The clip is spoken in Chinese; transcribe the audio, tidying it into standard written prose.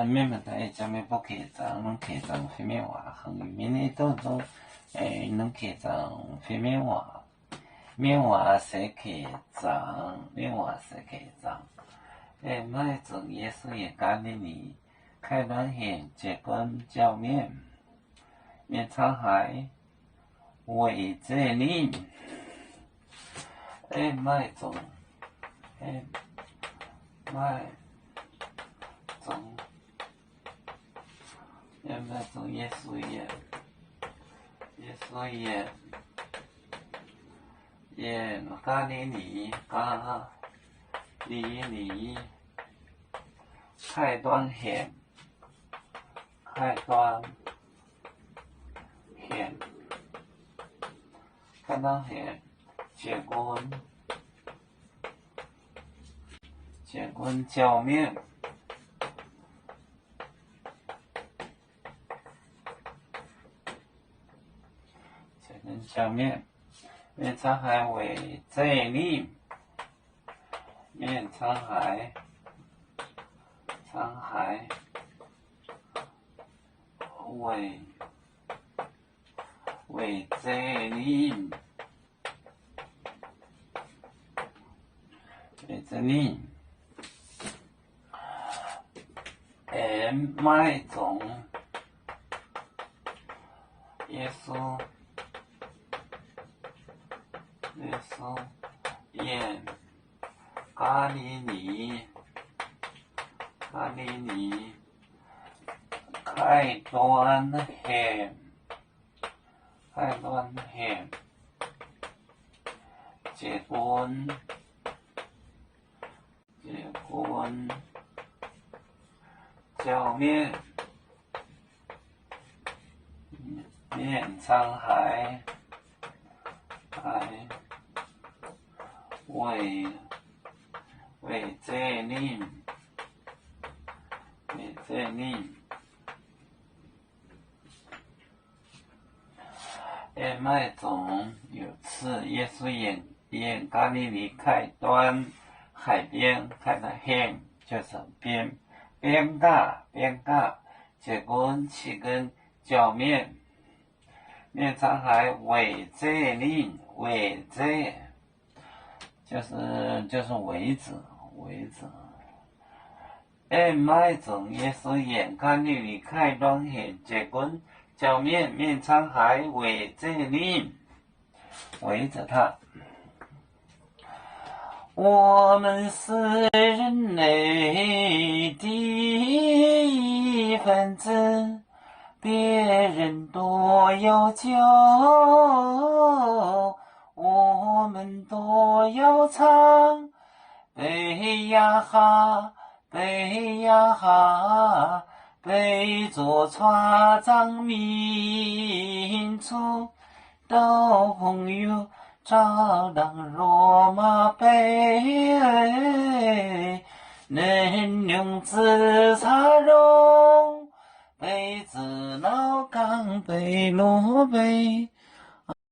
缅甸在这边不开张，侬开张非缅话，很缅甸当中，侬开张非缅话，缅话才开张，缅话才开张。麦种耶稣也干的你，开端县结婚教面，面沧海，为这里，麦种，麦种，麦种耶稣也，耶稣也干的你，干的你。开端县，开端县，结婚教面，结婚教面，面沧海为这里，面沧海。沧海为这里，为这里，麦种耶稣耶咖喱尼。咖喱尼开端县，结婚教面，面沧海，为这里。这里，麦种有次耶稣演咖喱尼开端海边开的县就是边大，结婚起根教面沧海为这里为这，就是为止。麦种耶稣演咖喱尼开端县结婚教面沧海为这里，围着它。我们是人类的一份子，别人多要教，我们都要唱。背呀哈，背呀哈，背着船长民族到朋友照当罗马杯，能用紫茶蓉，杯子老钢杯罗杯。